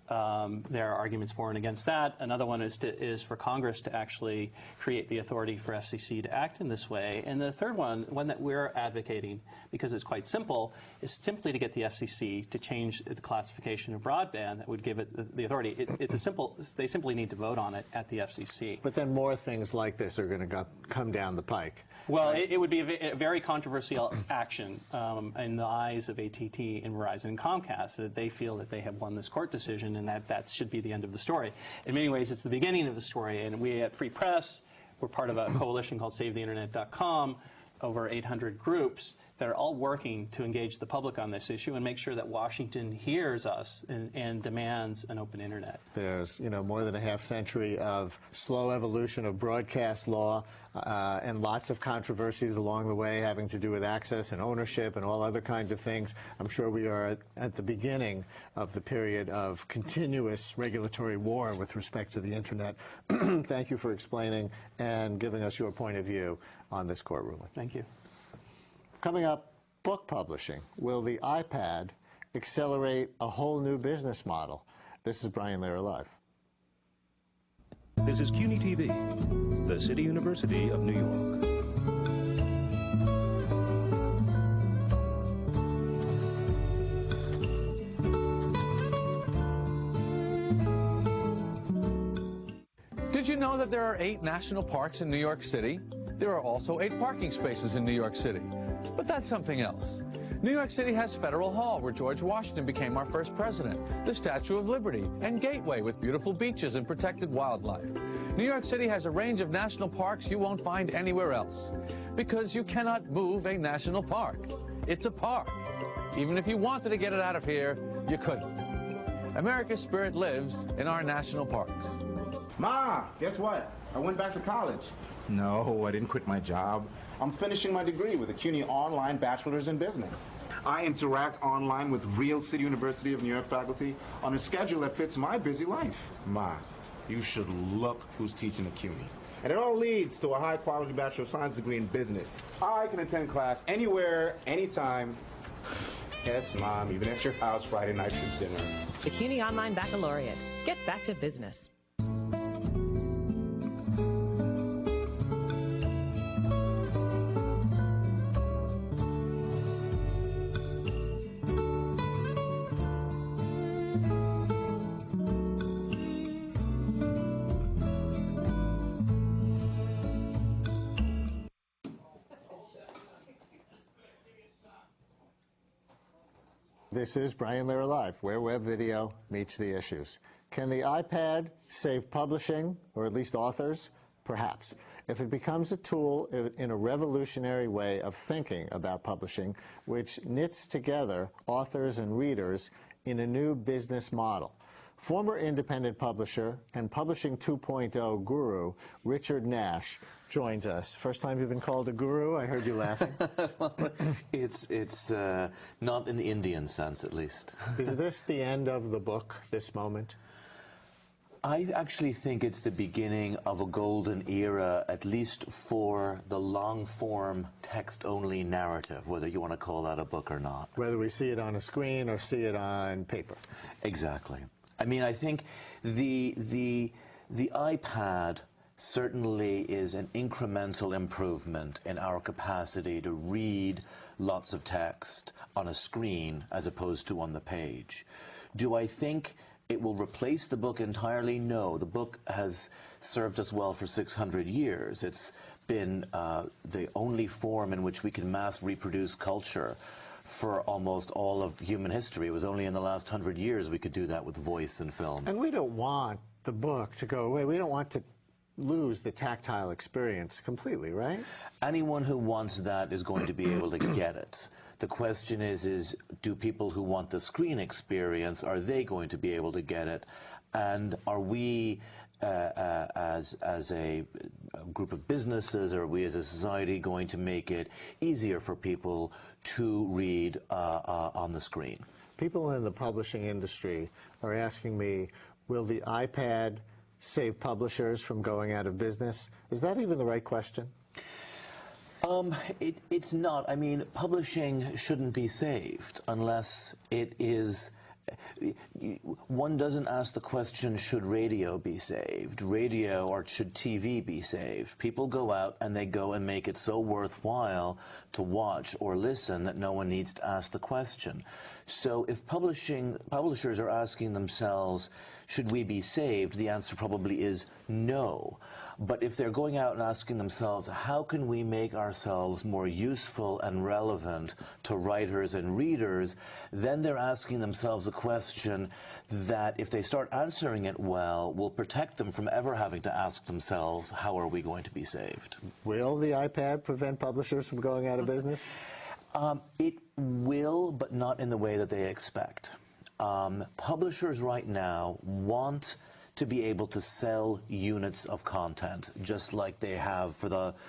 There are arguments for and against that. Another one is for Congress to actually create the authority for FCC to act in this way. And the third one that we're advocating, because it's quite simple, is simply to get the FCC to change the classification of broadband that would give it the authority. It's a simple, they simply need to vote on it at the FCC. But then more things like this are going to come down the pike. Well, it would be a very controversial action in the eyes of AT&T and Verizon and Comcast, that they feel that they have won this court decision and that should be the end of the story. In many ways, it's the beginning of the story, and we at Free Press, we're part of a coalition called SaveTheInternet.com, over 800 groups that are all working to engage the public on this issue and make sure that Washington hears us and demands an open internet. There's, you know, more than a half-century of slow evolution of broadcast law and lots of controversies along the way having to do with access and ownership and all other kinds of things. I'm sure we are at the beginning of the period of continuous regulatory war with respect to the internet. Thank you for explaining and giving us your point of view on this court ruling. Thank you. Coming up, book publishing. Will the iPad accelerate a whole new business model? This is Brian Lehrer Live. This is CUNY TV, the City University of New York. Did you know that there are 8 national parks in New York City? There are also 8 parking spaces in New York City. But that's something else. New York City has Federal Hall, where George Washington became our first president, the Statue of Liberty, and Gateway with beautiful beaches and protected wildlife. New York City has a range of national parks you won't find anywhere else, because you cannot move a national park. It's a park. Even if you wanted to get it out of here, you couldn't. America's spirit lives in our national parks. Ma, guess what? I went back to college. No, I didn't quit my job. I'm finishing my degree with a CUNY Online Bachelor's in Business. I interact online with real City University of New York faculty on a schedule that fits my busy life. Ma, you should look who's teaching at CUNY. And it all leads to a high-quality Bachelor of Science degree in business. I can attend class anywhere, anytime. Yes, Mom, even at your house Friday night for dinner. The CUNY Online Baccalaureate. Get back to business. This is Brian Lehrer Live, where web video meets the issues. Can the iPad save publishing, or at least authors? Perhaps. If it becomes a tool in a revolutionary way of thinking about publishing, which knits together authors and readers in a new business model. Former independent publisher and Publishing 2.0 guru, Richard Nash, joins us. First time you've been called a guru? I heard you laughing. Well, it's not in the Indian sense, at least. Is this the end of the book, this moment? I actually think it's the beginning of a golden era, at least for the long-form, text-only narrative, whether you want to call that a book or not. Whether we see it on a screen or see it on paper. Exactly. I mean, I think the iPad certainly is an incremental improvement in our capacity to read lots of text on a screen as opposed to on the page. Do I think it will replace the book entirely? No. The book has served us well for 600 years. It's been the only form in which we can mass reproduce culture for almost all of human history. It was only in the last 100 years we could do that with voice and film. And we don't want the book to go away. We don't want to lose the tactile experience completely, right? Anyone who wants that is going to be able to get it. The question is do people who want the screen experience, are they going to be able to get it? And are we as a group of businesses, or we as a society, going to make it easier for people to read on the screen? People in the publishing industry are asking me, will the iPad save publishers from going out of business? Is that even the right question? It's not. I mean, publishing shouldn't be saved unless it is. One doesn't ask the question, should radio be saved? Radio, or should TV be saved? People go out and they go and make it so worthwhile to watch or listen that no one needs to ask the question. So if publishers are asking themselves, should we be saved? The answer probably is no. But if they're going out and asking themselves, how can we make ourselves more useful and relevant to writers and readers, then they're asking themselves a question that, if they start answering it well, will protect them from ever having to ask themselves, how are we going to be saved? Will the iPad prevent publishers from going out of business? It will, but not in the way that they expect. Publishers right now want to be able to sell units of content, just like they have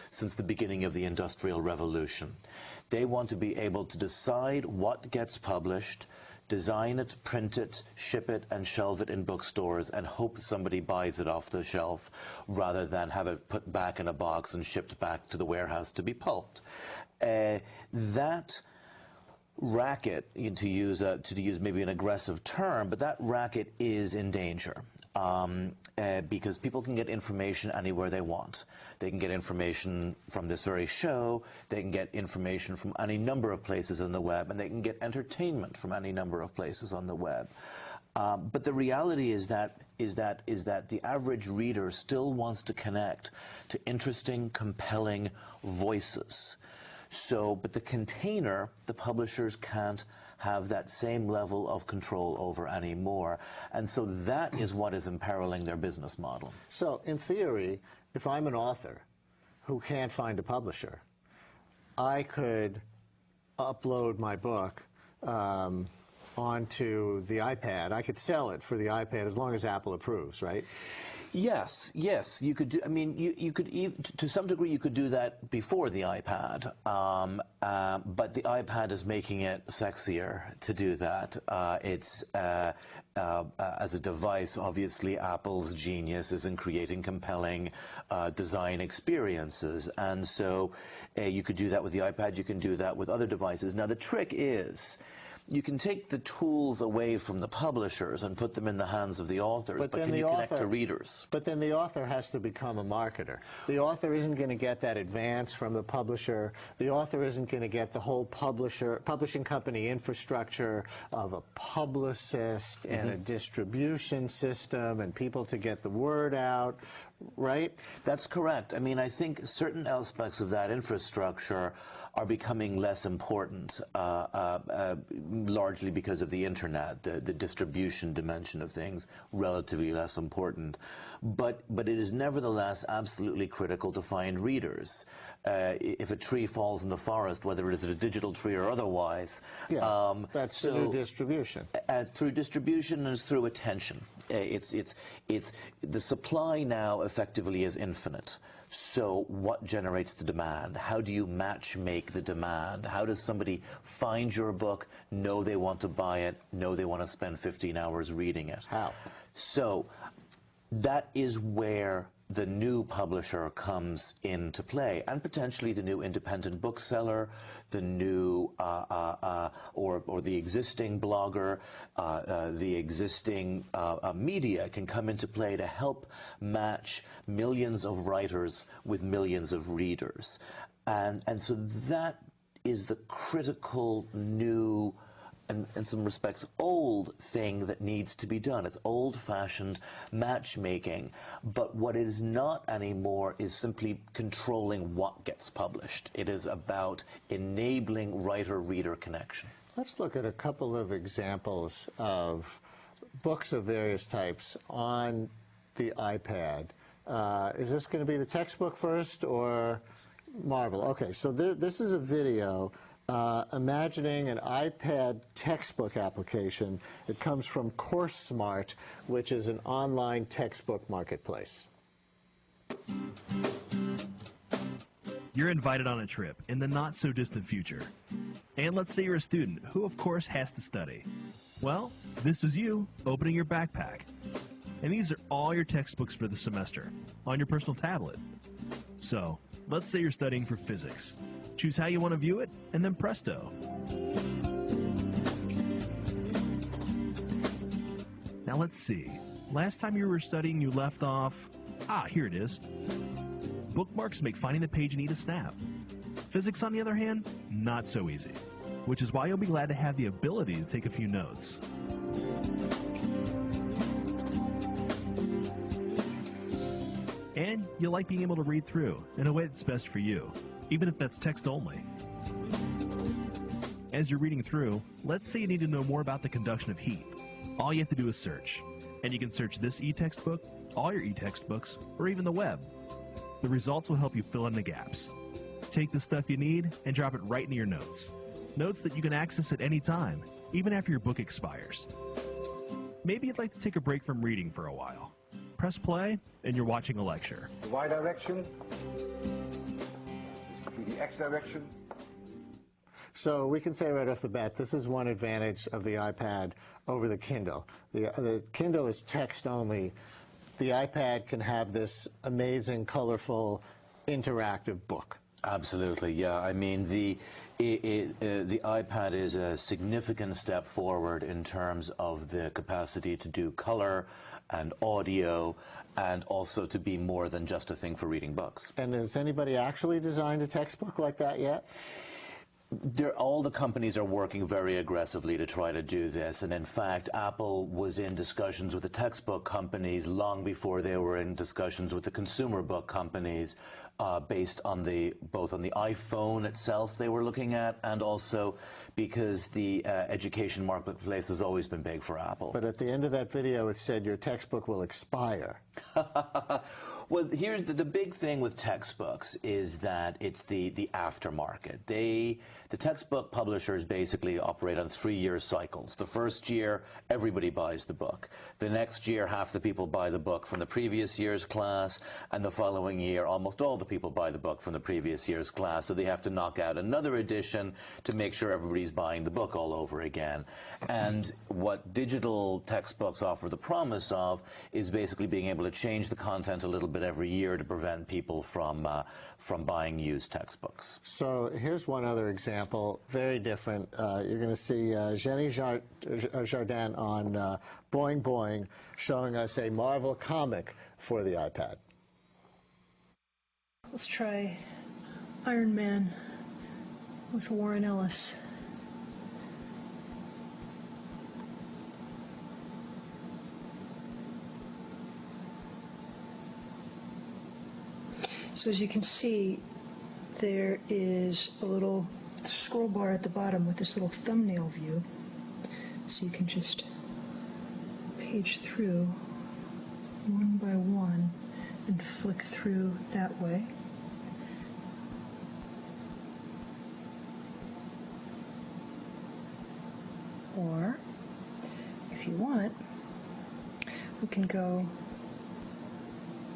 since the beginning of the Industrial Revolution. They want to be able to decide what gets published, design it, print it, ship it, and shelve it in bookstores, and hope somebody buys it off the shelf, rather than have it put back in a box and shipped back to the warehouse to be pulped. That racket, to use maybe an aggressive term, but that racket is in danger. Because people can get information anywhere they want. They can get information from this very show, they can get information from any number of places on the web, and they can get entertainment from any number of places on the web. But the reality is that the average reader still wants to connect to interesting, compelling voices. But the container, the publishers can't have that same level of control over anymore. And so that is what is imperiling their business model. So in theory, if I'm an author who can't find a publisher, I could upload my book onto the iPad. I could sell it for the iPad as long as Apple approves, right? Yes, you could do. I mean, you could, to some degree, you could do that before the iPad, but the iPad is making it sexier to do that. As a device, obviously, Apple's genius is in creating compelling design experiences, and so you could do that with the iPad. You can do that with other devices. Now, the trick is, you can take the tools away from the publishers and put them in the hands of the authors, but can you connect to readers? But then the author has to become a marketer. The author isn't going to get that advance from the publisher. The author isn't going to get the whole publishing company infrastructure of a publicist and a distribution system and people to get the word out, right? That's correct. I mean, I think certain aspects of that infrastructure are becoming less important, largely because of the internet. The distribution dimension of things, relatively less important. But it is nevertheless absolutely critical to find readers. If a tree falls in the forest, whether it is a digital tree or otherwise, that's through distribution. It's through distribution, and it's through attention. The supply now effectively is infinite. So what generates the demand? How do you match make the demand? How does somebody find your book, know they want to buy it, know they want to spend 15 hours reading it? How? So that is where the new publisher comes into play, and potentially the new independent bookseller, the new or the existing blogger, the existing media can come into play to help match millions of writers with millions of readers, and so that is the critical new, and in some respects old, thing that needs to be done. It's old-fashioned matchmaking, but what it is not anymore is simply controlling what gets published. It is about enabling writer-reader connection. Let's look at a couple of examples of books of various types on the iPad. Is this going to be the textbook first or Marvel? Okay, so this is a video imagining an iPad textbook application. It comes from CourseSmart, which is an online textbook marketplace. You're invited on a trip in the not-so-distant future. And let's say you're a student who, of course, has to study. Well, this is you opening your backpack. And these are all your textbooks for the semester on your personal tablet. So, let's say you're studying for physics. Choose how you want to view it, and then presto. Now let's see. Last time you were studying, you left off... here it is. Bookmarks make finding the page neat a snap. Physics, on the other hand, not so easy. Which is why you'll be glad to have the ability to take a few notes. And you'll like being able to read through in a way that's best for you, even if that's text only. As you're reading through, let's say you need to know more about the conduction of heat. All you have to do is search. And you can search this e-textbook, all your e-textbooks, or even the web. The results will help you fill in the gaps. Take the stuff you need and drop it right into your notes. Notes that you can access at any time, even after your book expires. Maybe you'd like to take a break from reading for a while. Press play, and you're watching a lecture. The Y direction, the X direction. So we can say right off the bat, this is one advantage of the iPad over the Kindle. The Kindle is text only. The iPad can have this amazing, colorful, interactive book. Absolutely, yeah. I mean, the iPad is a significant step forward in terms of the capacity to do color and audio, and also to be more than just a thing for reading books. And has anybody actually designed a textbook like that yet? All the companies are working very aggressively to try to do this, and in fact Apple was in discussions with the textbook companies long before they were in discussions with the consumer book companies, based on both on the iPhone itself they were looking at, and also because the education marketplace has always been big for Apple. But at the end of that video it said your textbook will expire. Well, here's the big thing with textbooks is that it's the aftermarket. The textbook publishers basically operate on 3-year cycles. The first year, everybody buys the book. The next year, half the people buy the book from the previous year's class, and the following year, almost all the people buy the book from the previous year's class, so they have to knock out another edition to make sure everybody's buying the book all over again. And what digital textbooks offer the promise of is basically being able to change the content a little bit every year to prevent people from buying used textbooks. So here's one other example, very different. You're going to see Jenny Jardin on Boing Boing showing us a Marvel comic for the iPad. Let's try Iron Man with Warren Ellis. So as you can see, there is a little scroll bar at the bottom with this little thumbnail view. So you can just page through one by one and flick through that way. Or, if you want, we can go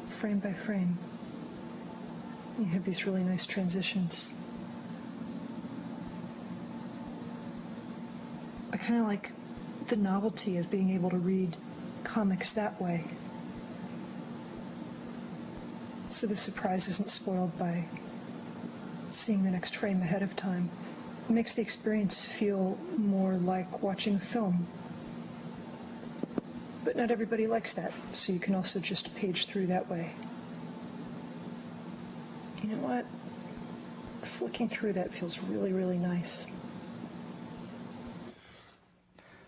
frame by frame. You have these really nice transitions. I kind of like the novelty of being able to read comics that way. So the surprise isn't spoiled by seeing the next frame ahead of time. It makes the experience feel more like watching a film. But not everybody likes that, so you can also just page through that way. You know what? Flicking through that feels really, really nice.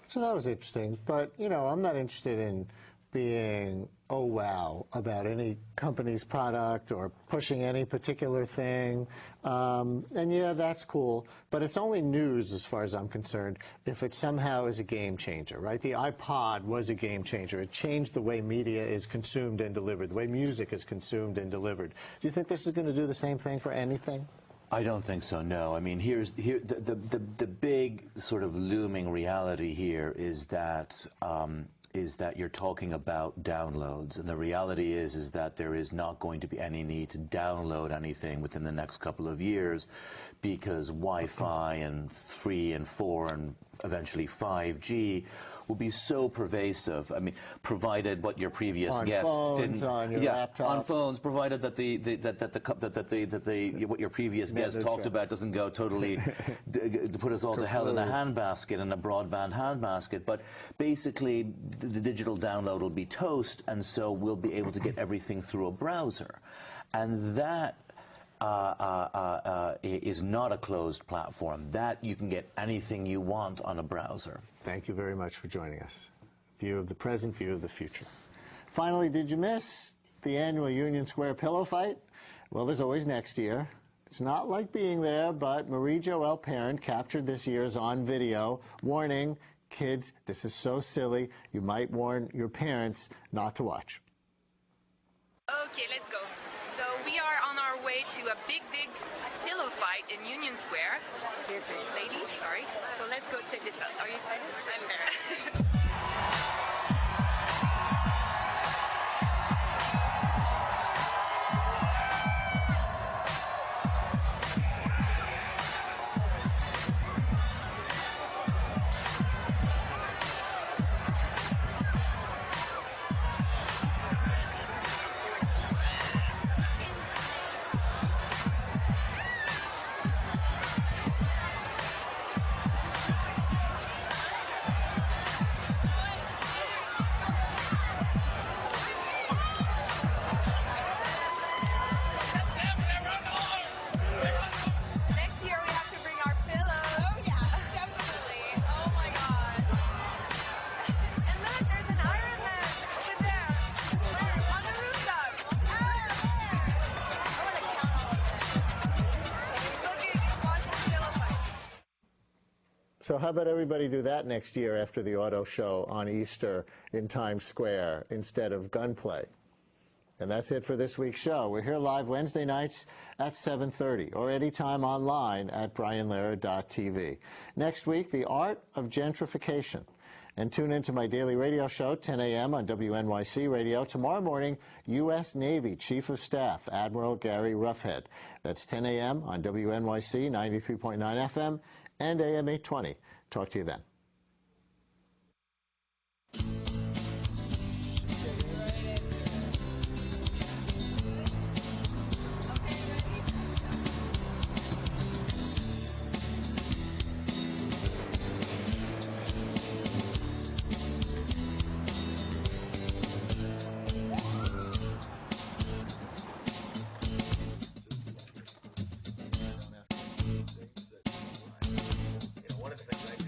So that was interesting, but, you know, I'm not interested in being, oh wow, about any company's product or pushing any particular thing. And yeah, that's cool, but it's only news as far as I'm concerned if it somehow is a game changer, right? The iPod was a game changer. It changed the way media is consumed and delivered, the way music is consumed and delivered. Do you think this is going to do the same thing for anything? I don't think so, no. I mean, the big sort of looming reality here is that you're talking about downloads, and the reality is that there is not going to be any need to download anything within the next couple of years, because Wi-Fi and 3 and 4 and eventually 5G will be so pervasive. I mean, provided what your previous guest didn't, on your laptops. on phones, provided that what your previous guest talked about doesn't go totally to put us all to hell in a handbasket, in a broadband handbasket. But basically, the digital download will be toast, and so we'll be able to get everything through a browser, and that is not a closed platform. That you can get anything you want on a browser. Thank you very much for joining us. View of the present, view of the future. Finally, did you miss the annual Union Square pillow fight? Well, there's always next year. It's not like being there, but Marie Joelle Parent captured this year's on video. Warning, kids, this is so silly, you might warn your parents not to watch. Okay, let's go. So we are on our way to a big pillow fight in Union Square. Excuse me. Lady, sorry. So let's go check this out. Are you excited? I'm there. So how about everybody do that next year after the auto show on Easter in Times Square instead of gunplay? And that's it for this week's show. We're here live Wednesday nights at 7:30 or anytime online at brianlehrer.tv. Next week, the art of gentrification. And tune into my daily radio show, 10 a.m. on WNYC Radio. Tomorrow morning, U.S. Navy Chief of Staff Admiral Gary Roughead. That's 10 a.m. on WNYC 93.9 FM and AM 820. Talk to you then. One of the things I